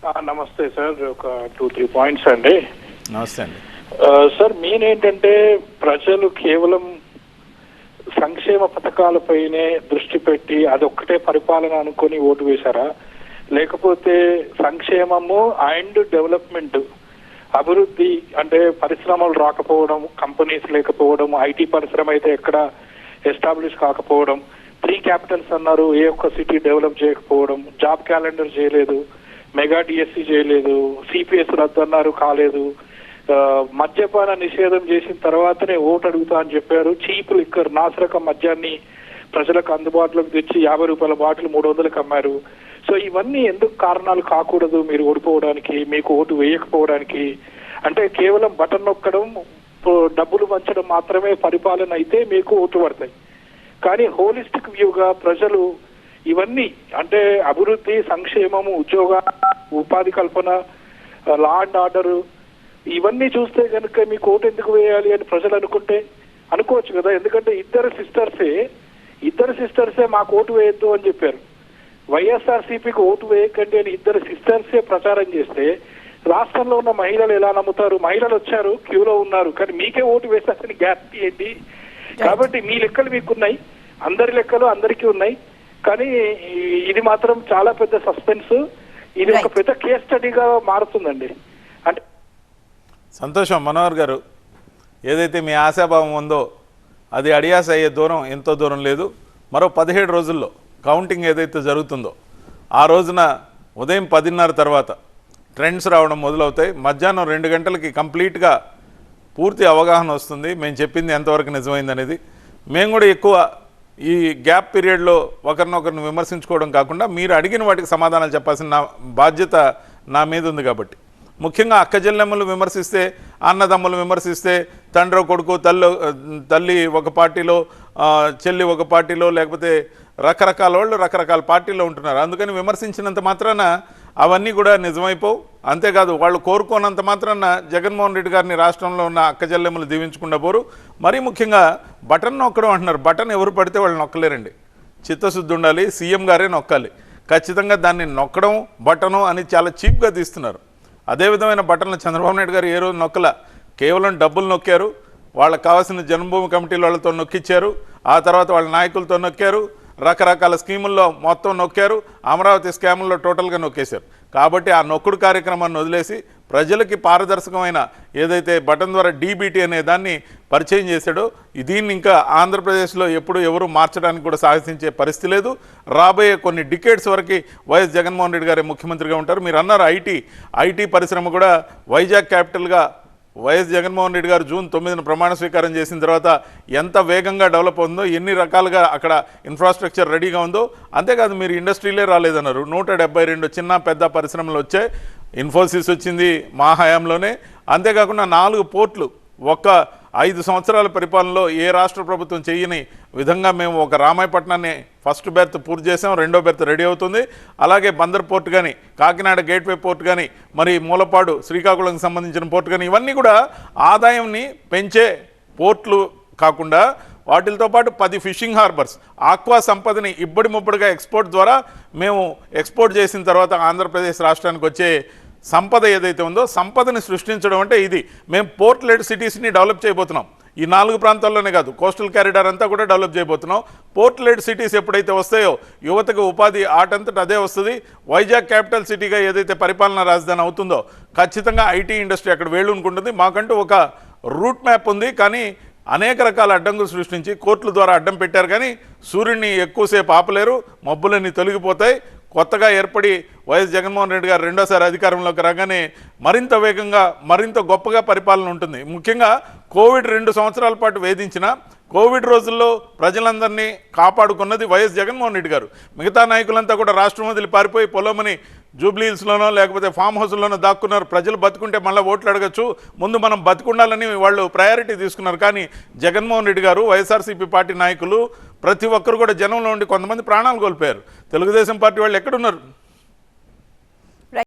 నమస్తే సార్. ఒక 2-3 పాయింట్స్ అండి. నమస్తే అండి. సార్, మెయిన్ ఏంటంటే ప్రజలు కేవలం సంక్షేమ పథకాలపైనే దృష్టి పెట్టి అదొక్కటే పరిపాలన అనుకొని ఓటు వేశారా, లేకపోతే సంక్షేమము అండ్ డెవలప్మెంట్, అభివృద్ధి అంటే పరిశ్రమలు రాకపోవడం, కంపెనీస్ లేకపోవడం, ఐటీ పరిశ్రమ అయితే ఎక్కడ ఎస్టాబ్లిష్ కాకపోవడం, 3 క్యాపిటల్స్ అన్నారు, ఏ ఒక్క సిటీ డెవలప్ చేయకపోవడం, జాబ్ క్యాలెండర్ చేయలేదు, మెగా డిఎస్సి చేయలేదు, సిపిఎస్ రద్దు అన్నారు కాలేదు, మద్యపాన నిషేధం చేసిన తర్వాతనే ఓటు అడుగుతా అని చెప్పారు, చీప్ లిక్కర్ నాసిరకం మద్యాన్ని ప్రజలకు అందుబాటులోకి తెచ్చి 50 రూపాయల బాటిల్ 300కి అమ్మారు. సో ఇవన్నీ ఎందుకు కారణాలు కాకూడదు మీరు ఓడిపోవడానికి, మీకు ఓటు వేయకపోవడానికి? అంటే కేవలం బటన్ నొక్కడం, డబ్బులు పంచడం మాత్రమే పరిపాలన అయితే మీకు ఓటు పడతాయి. కానీ హోలిస్టిక్ వ్యూగా ప్రజలు ఇవన్నీ అంటే అభివృద్ధి, సంక్షేమము, ఉద్యోగ ఉపాధి కల్పన, లా అండ్ ఆర్డర్, ఇవన్నీ చూస్తే కనుక మీకు ఓటు ఎందుకు వేయాలి అని ప్రజలు అనుకోవచ్చు కదా. ఎందుకంటే ఇద్దరు సిస్టర్సే మాకు ఓటు వేయద్దు అని చెప్పారు. వైఎస్ఆర్సీపీకి ఓటు వేయకండి అని ఇద్దరు సిస్టర్సే ప్రచారం చేస్తే రాష్ట్రంలో ఉన్న మహిళలు ఎలా నమ్ముతారు? మహిళలు వచ్చారు, క్యూలో ఉన్నారు, కానీ మీకే ఓటు వేస్తారని గ్యారంటీ ఏంటి? కాబట్టి మీ లెక్కలు మీకున్నాయి, అందరి లెక్కలు అందరికీ ఉన్నాయి. కానీ ఇది మాత్రం చాలా పెద్ద సస్పెన్స్. ఇది ఒక పెద్ద కేస్ స్టడీగా మారుతుందండి. అంటే సంతోషం మనోహర్ గారు, ఏదైతే మీ ఆశాభావం ఉందో అది అడియాస అయ్యే దూరం ఎంతో దూరం లేదు. మరో 17 రోజుల్లో కౌంటింగ్ ఏదైతే జరుగుతుందో ఆ రోజున ఉదయం 10:30 తర్వాత ట్రెండ్స్ రావడం మొదలవుతాయి. మధ్యాహ్నం 2 గంటలకి కంప్లీట్గా పూర్తి అవగాహన వస్తుంది మేము చెప్పింది ఎంతవరకు నిజమైందనేది. మేము కూడా ఎక్కువ ఈ గ్యాప్ పీరియడ్లో ఒకరినొకరిని విమర్శించుకోవడం కాకుండా మీరు అడిగిన వాటికి సమాధానాలు చెప్పాల్సిన బాధ్యత నా మీద ఉంది. కాబట్టి ముఖ్యంగా అక్కచెల్లెమ్మలు విమర్శిస్తే, అన్నదమ్ములు విమర్శిస్తే, తండ్రి కొడుకు, తల్లి ఒక పార్టీలో, చెల్లి ఒక పార్టీలో, లేకపోతే రకరకాల వాళ్ళు రకరకాల పార్టీలో ఉంటున్నారు. అందుకని విమర్శించినంత మాత్రాన అవన్నీ కూడా నిజమైపోవు. అంతేకాదు వాళ్ళు కోరుకోనంత మాత్రాన జగన్మోహన్ రెడ్డి గారిని రాష్ట్రంలో ఉన్న అక్కచెల్లెమ్మలు దీవించకుండా పోరు. మరీ ముఖ్యంగా బటన్ నొక్కడం అంటున్నారు. బటన్ ఎవరు పడితే వాళ్ళు నొక్కలేరండి, చిత్తశుద్ధి ఉండాలి, సీఎం గారే నొక్కాలి. ఖచ్చితంగా దాన్ని నొక్కడం బటను అని చాలా చీప్గా తీస్తున్నారు. అదే విధమైన బటన్లు చంద్రబాబు నాయుడు గారు ఏ రోజు నొక్కల, కేవలం డబ్బులు నొక్కారు, వాళ్ళకి కావాల్సిన జన్మభూమి కమిటీల వాళ్ళతో నొక్కిచ్చారు, ఆ తర్వాత వాళ్ళ నాయకులతో నొక్కారు, రకరకాల స్కీముల్లో మొత్తం నొక్కారు, అమరావతి స్కాముల్లో టోటల్గా నొక్కేశారు. కాబట్టి ఆ నొక్కుడు కార్యక్రమాన్ని వదిలేసి ప్రజలకి పారదర్శకమైన ఏదైతే బటన్ ద్వారా డీబీటీ అనే దాన్ని పరిచయం చేశాడో దీన్ని ఇంకా ఆంధ్రప్రదేశ్లో ఎప్పుడు ఎవరు మార్చడానికి కూడా సాహసించే పరిస్థితి లేదు. రాబోయే కొన్ని డికేడ్స్ వరకు వైఎస్ జగన్మోహన్ రెడ్డి గారే ముఖ్యమంత్రిగా ఉంటారు. మీరు అన్నారు ఐటీ పరిశ్రమ కూడా వైజాగ్ క్యాపిటల్గా వైఎస్ జగన్మోహన్ రెడ్డి గారు జూన్ 9న ప్రమాణ స్వీకారం చేసిన తర్వాత ఎంత వేగంగా డెవలప్ ఉందో, ఎన్ని రకాలుగా అక్కడ ఇన్ఫ్రాస్ట్రక్చర్ రెడీగా ఉందో. అంతేకాదు మీరు ఇండస్ట్రీలే రాలేదన్నారు, 172 చిన్న పెద్ద పరిశ్రమలు వచ్చాయి. ఇన్ఫోసిస్ వచ్చింది మా హయాంలోనే. అంతేకాకుండా 4 పోర్ట్లు ఒక్క 5 సంవత్సరాల పరిపాలనలో ఏ రాష్ట్ర ప్రభుత్వం చేయని విధంగా మేము ఒక రామాయపట్నాన్ని ఫస్ట్ బెర్త్ పూర్తి చేసాం, 2వ బెర్త్ రెడీ అవుతుంది. అలాగే బందర్ పోర్ట్ కానీ, కాకినాడ గేట్వే పోర్ట్ కానీ, మరి మూలపాడు శ్రీకాకుళంకి సంబంధించిన పోర్ట్ కానీ, ఇవన్నీ కూడా ఆదాయంని పెంచే పోర్ట్లు కాకుండా వాటితో పాటు 10 ఫిషింగ్ హార్బర్స్, ఆక్వా సంపదని ఇబ్బడి ముబ్బడిగా ఎక్స్పోర్ట్ ద్వారా మేము ఎక్స్పోర్ట్ చేసిన తర్వాత ఆంధ్రప్రదేశ్ రాష్ట్రానికి వచ్చే సంపద ఏదైతే ఉందో సంపదని సృష్టించడం అంటే ఇది. మేము పోర్ట్ లెడ్ సిటీస్ని డెవలప్ చేయబోతున్నాం. ఈ 4 ప్రాంతాల్లోనే కాదు, కోస్టల్ క్యారిడార్ అంతా కూడా డెవలప్ చేయబోతున్నాం. పోర్ట్ లెడ్ సిటీస్ ఎప్పుడైతే వస్తాయో యువతకు ఉపాధి ఆటంతట అదే వస్తుంది. వైజాగ్ క్యాపిటల్ సిటీగా ఏదైతే పరిపాలనా రాజధాని అవుతుందో ఖచ్చితంగా ఐటీ ఇండస్ట్రీ అక్కడ వేళ్ళునుకుంటుంది. మాకంటూ ఒక రూట్ మ్యాప్ ఉంది, కానీ అనేక రకాల అడ్డంకులు సృష్టించి కోర్టుల ద్వారా అడ్డం పెట్టారు. కానీ సూర్యుడిని ఎక్కువసేపు ఆపలేరు, మబ్బులన్నీ తొలగిపోతాయి. కొత్తగా ఏర్పడి వైఎస్ జగన్మోహన్ రెడ్డి గారు రెండోసారి అధికారంలోకి రాగానే మరింత వేగంగా మరింత గొప్పగా పరిపాలన ఉంటుంది. ముఖ్యంగా కోవిడ్ 2 సంవత్సరాల పాటు వేధించిన కోవిడ్ రోజుల్లో ప్రజలందరినీ కాపాడుకున్నది వైఎస్ జగన్మోహన్ రెడ్డి గారు. మిగతా నాయకులంతా కూడా రాష్ట్రం వదిలి పారిపోయి పొలమని జూబ్లీ హిల్స్లోనో లేకపోతే ఫామ్ హౌస్లోనో దాక్కున్నారు. ప్రజలు బతుకుంటే మళ్ళీ ఓట్లు అడగచ్చు, ముందు మనం బతుకుండాలని వాళ్ళు ప్రయారిటీ తీసుకున్నారు. కానీ జగన్మోహన్ రెడ్డి గారు, వైఎస్ఆర్సీపీ పార్టీ నాయకులు ప్రతి ఒక్కరు కూడా జనంలో ఉండి కొంతమంది ప్రాణాలు కోల్పోయారు. తెలుగుదేశం పార్టీ వాళ్ళు ఎక్కడున్నారు?